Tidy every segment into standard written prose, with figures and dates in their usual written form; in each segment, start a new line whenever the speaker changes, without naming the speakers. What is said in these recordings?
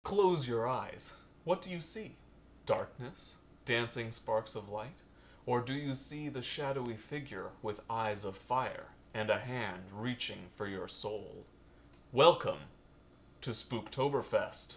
Close your eyes. What do you see? Darkness? Dancing sparks of light? Or do you see the shadowy figure with eyes of fire and a hand reaching for your soul? Welcome to Spooktoberfest.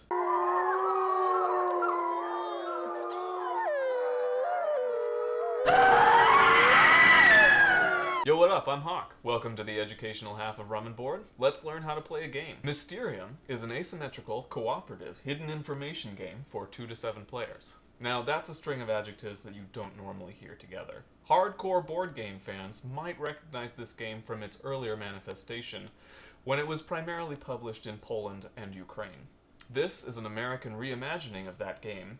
Yo, what up? I'm Hawk. Welcome to the educational half of Rum and Board. Let's learn how to play a game. Mysterium is an asymmetrical, cooperative, hidden information game for 2 to 7 players. Now, that's a string of adjectives that you don't normally hear together. Hardcore board game fans might recognize this game from its earlier manifestation, when it was primarily published in Poland and Ukraine. This is an American reimagining of that game,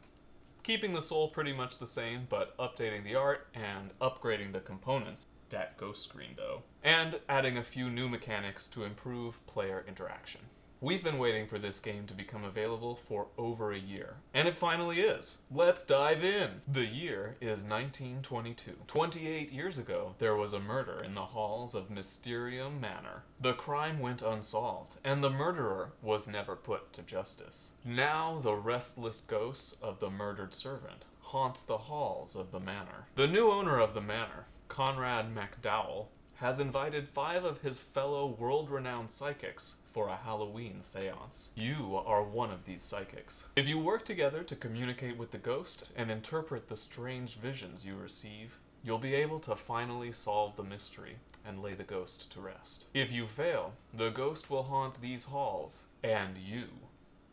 keeping the soul pretty much the same, but updating the art and upgrading the components. That ghost screen though. And adding a few new mechanics to improve player interaction. We've been waiting for this game to become available for over a year, and it finally is. Let's dive in! The year is 1922. 28 years ago, there was a murder in the halls of Mysterium Manor. The crime went unsolved, and the murderer was never put to justice. Now the restless ghost of the murdered servant haunts the halls of the manor. The new owner of the manor, Conrad McDowell, has invited 5 of his fellow world-renowned psychics for a Halloween seance. You are one of these psychics. If you work together to communicate with the ghost and interpret the strange visions you receive, you'll be able to finally solve the mystery and lay the ghost to rest. If you fail, the ghost will haunt these halls and you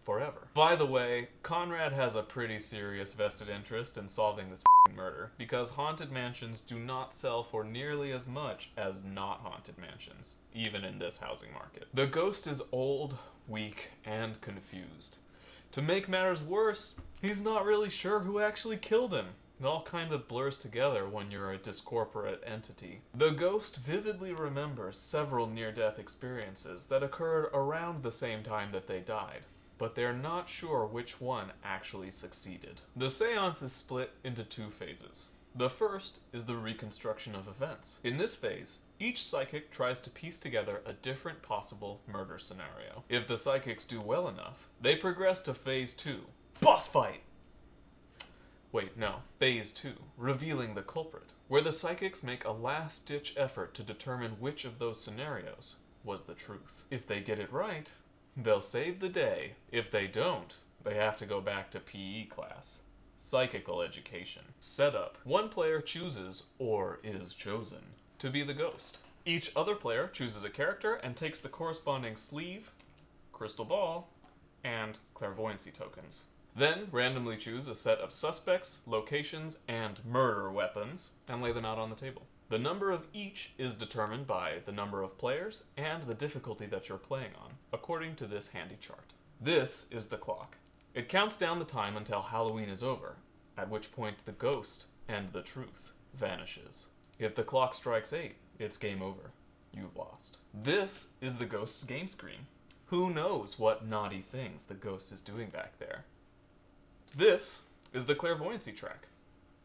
forever. By the way, Conrad has a pretty serious vested interest in solving this murder, because haunted mansions do not sell for nearly as much as not haunted mansions, even in this housing market. The ghost is old, weak, and confused. To make matters worse, he's not really sure who actually killed him. It all kind of blurs together when you're a discorporate entity. The ghost vividly remembers several near-death experiences that occurred around the same time that they died, but they're not sure which one actually succeeded. The seance is split into 2 phases. The first is the reconstruction of events. In this phase, each psychic tries to piece together a different possible murder scenario. If the psychics do well enough, they progress to phase 2, boss fight! Phase 2, revealing the culprit, where the psychics make a last-ditch effort to determine which of those scenarios was the truth. If they get it right, they'll save the day. If they don't, they have to go back to PE class. Psychical education. Setup. One player chooses, or is chosen, to be the ghost. Each other player chooses a character and takes the corresponding sleeve, crystal ball, and clairvoyancy tokens. Then randomly choose a set of suspects, locations, and murder weapons, and lay them out on the table. The number of each is determined by the number of players and the difficulty that you're playing on, according to this handy chart. This is the clock. It counts down the time until Halloween is over, at which point the ghost and the truth vanishes. If the clock strikes 8, it's game over. You've lost. This is the ghost's game screen. Who knows what naughty things the ghost is doing back there? This is the clairvoyancy track.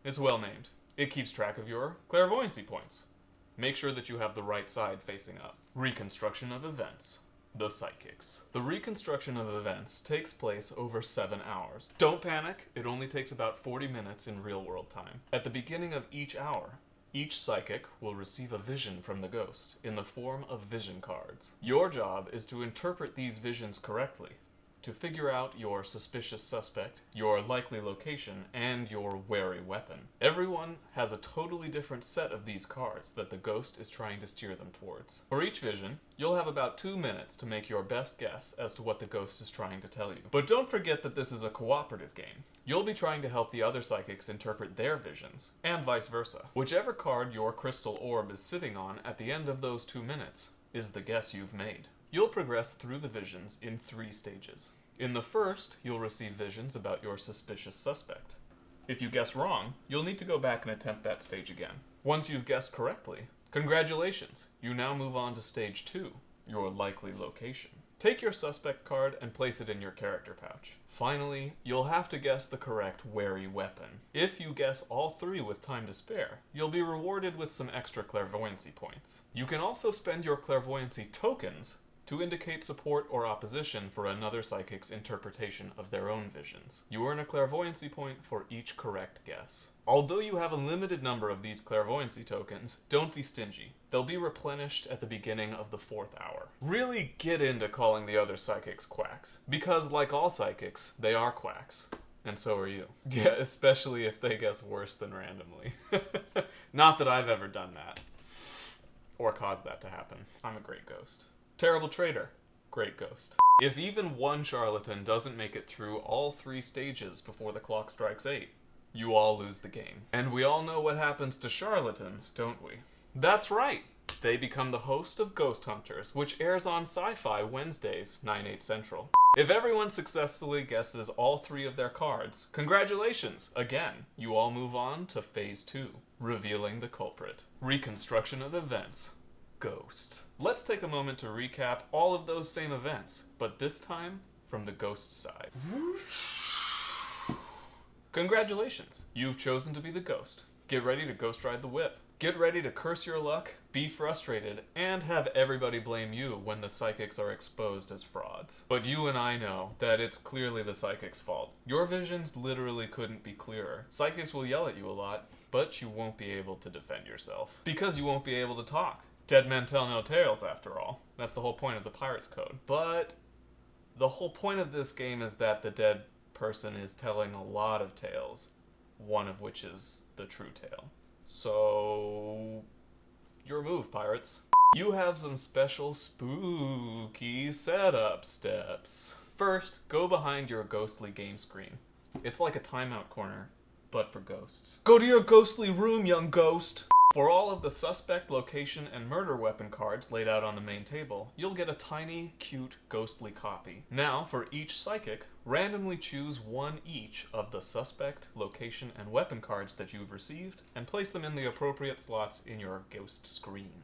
It's well named. It keeps track of your clairvoyancy points. Make sure that you have the right side facing up. Reconstruction of events. The psychics. The reconstruction of events takes place over 7 hours. Don't panic, it only takes about 40 minutes in real-world time. At the beginning of each hour, each psychic will receive a vision from the ghost in the form of vision cards. Your job is to interpret these visions correctly, to figure out your suspicious suspect, your likely location, and your wary weapon. Everyone has a totally different set of these cards that the ghost is trying to steer them towards. For each vision, you'll have about 2 minutes to make your best guess as to what the ghost is trying to tell you. But don't forget that this is a cooperative game. You'll be trying to help the other psychics interpret their visions, and vice versa. Whichever card your crystal orb is sitting on at the end of those 2 minutes is the guess you've made. You'll progress through the visions in 3 stages. In the first, you'll receive visions about your suspicious suspect. If you guess wrong, you'll need to go back and attempt that stage again. Once you've guessed correctly, congratulations! You now move on to stage 2, your likely location. Take your suspect card and place it in your character pouch. Finally, you'll have to guess the correct wary weapon. If you guess all 3 with time to spare, you'll be rewarded with some extra clairvoyancy points. You can also spend your clairvoyancy tokens to indicate support or opposition for another psychic's interpretation of their own visions. You earn a clairvoyancy point for each correct guess. Although you have a limited number of these clairvoyancy tokens, don't be stingy. They'll be replenished at the beginning of the 4th hour. Really get into calling the other psychics quacks, because like all psychics, they are quacks. And so are you. Yeah, especially if they guess worse than randomly. Not that I've ever done that. Or caused that to happen. I'm a great ghost. Terrible traitor. Great ghost. If even one charlatan doesn't make it through all 3 stages before the clock strikes 8, you all lose the game. And we all know what happens to charlatans, don't we? That's right! They become the host of Ghost Hunters, which airs on Sci-Fi Wednesdays, 9/8 Central. If everyone successfully guesses all 3 of their cards, congratulations! Again, you all move on to Phase 2, revealing the culprit. Reconstruction of events. Ghost. Let's take a moment to recap all of those same events, but this time from the ghost side. Congratulations! You've chosen to be the ghost. Get ready to ghost ride the whip. Get ready to curse your luck, be frustrated, and have everybody blame you when the psychics are exposed as frauds. But you and I know that it's clearly the psychic's fault. Your visions literally couldn't be clearer. Psychics will yell at you a lot, but you won't be able to defend yourself. Because you won't be able to talk. Dead men tell no tales, after all. That's the whole point of the Pirate's Code. But the whole point of this game is that the dead person is telling a lot of tales, one of which is the true tale. So, your move, pirates. You have some special spooky setup steps. First, go behind your ghostly game screen. It's like a timeout corner, but for ghosts. Go to your ghostly room, young ghost! For all of the suspect, location, and murder weapon cards laid out on the main table, you'll get a tiny, cute, ghostly copy. Now, for each psychic, randomly choose one each of the suspect, location, and weapon cards that you've received, and place them in the appropriate slots in your ghost screen.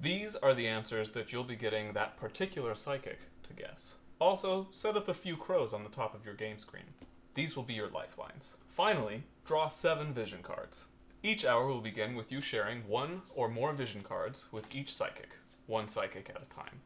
These are the answers that you'll be getting that particular psychic to guess. Also, set up a few crows on the top of your game screen. These will be your lifelines. Finally, draw 7 vision cards. Each hour will begin with you sharing 1 or more vision cards with each psychic, 1 psychic at a time.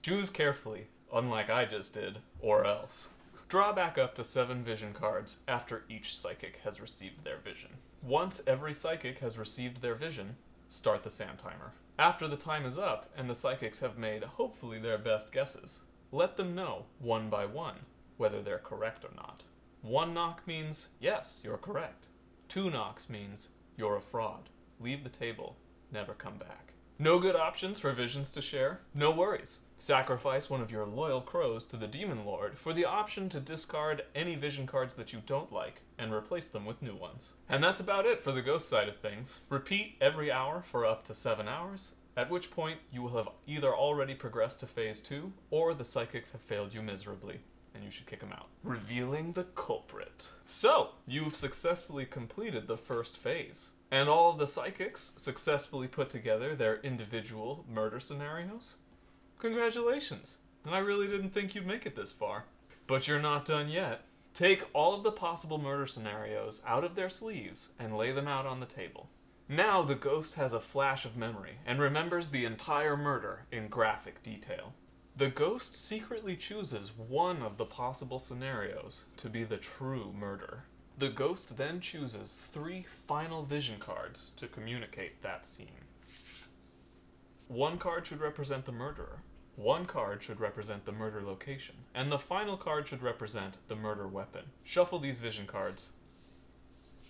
Choose carefully, unlike I just did, or else. Draw back up to 7 vision cards after each psychic has received their vision. Once every psychic has received their vision, start the sand timer. After the time is up and the psychics have made hopefully their best guesses, let them know, one by one, whether they're correct or not. 1 knock means, yes, you're correct. 2 knocks means, you're a fraud. Leave the table. Never come back. No good options for visions to share? No worries. Sacrifice one of your loyal crows to the Demon Lord for the option to discard any vision cards that you don't like and replace them with new ones. And that's about it for the ghost side of things. Repeat every hour for up to 7 hours, at which point you will have either already progressed to Phase 2 or the psychics have failed you miserably, and you should kick them out. Revealing the culprit. So, you've successfully completed the first phase, and all of the psychics successfully put together their individual murder scenarios. Congratulations, and I really didn't think you'd make it this far. But you're not done yet. Take all of the possible murder scenarios out of their sleeves and lay them out on the table. Now the ghost has a flash of memory and remembers the entire murder in graphic detail. The ghost secretly chooses one of the possible scenarios to be the true murder. The ghost then chooses 3 final vision cards to communicate that scene. 1 card should represent the murderer, 1 card should represent the murder location, and the final card should represent the murder weapon. Shuffle these vision cards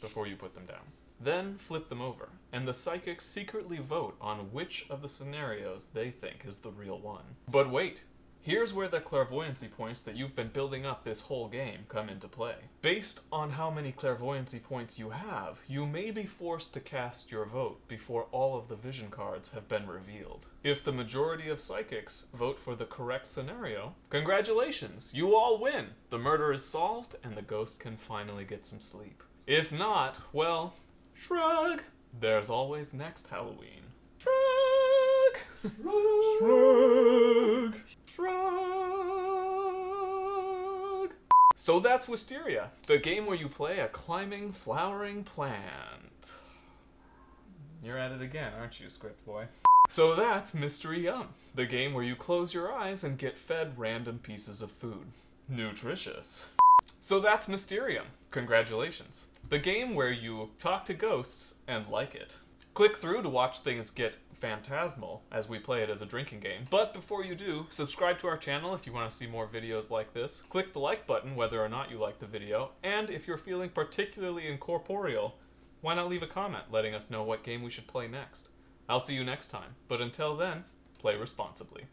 before you put them down. Then flip them over, and the psychics secretly vote on which of the scenarios they think is the real one. But wait! Here's where the clairvoyancy points that you've been building up this whole game come into play. Based on how many clairvoyancy points you have, you may be forced to cast your vote before all of the vision cards have been revealed. If the majority of psychics vote for the correct scenario, congratulations! You all win! The murder is solved, and the ghost can finally get some sleep. If not, well, shrug! There's always next Halloween. Shrug! Shrug! Shrug! So that's Wisteria, the game where you play a climbing, flowering plant. You're at it again, aren't you, script boy? So that's Mysterium, the game where you close your eyes and get fed random pieces of food. Nutritious. So that's Mysterium. Congratulations. The game where you talk to ghosts and like it. Click through to watch things get phantasmal as we play it as a drinking game. But before you do, subscribe to our channel if you want to see more videos like this. Click the like button whether or not you like the video. And if you're feeling particularly incorporeal, why not leave a comment letting us know what game we should play next. I'll see you next time, but until then, play responsibly.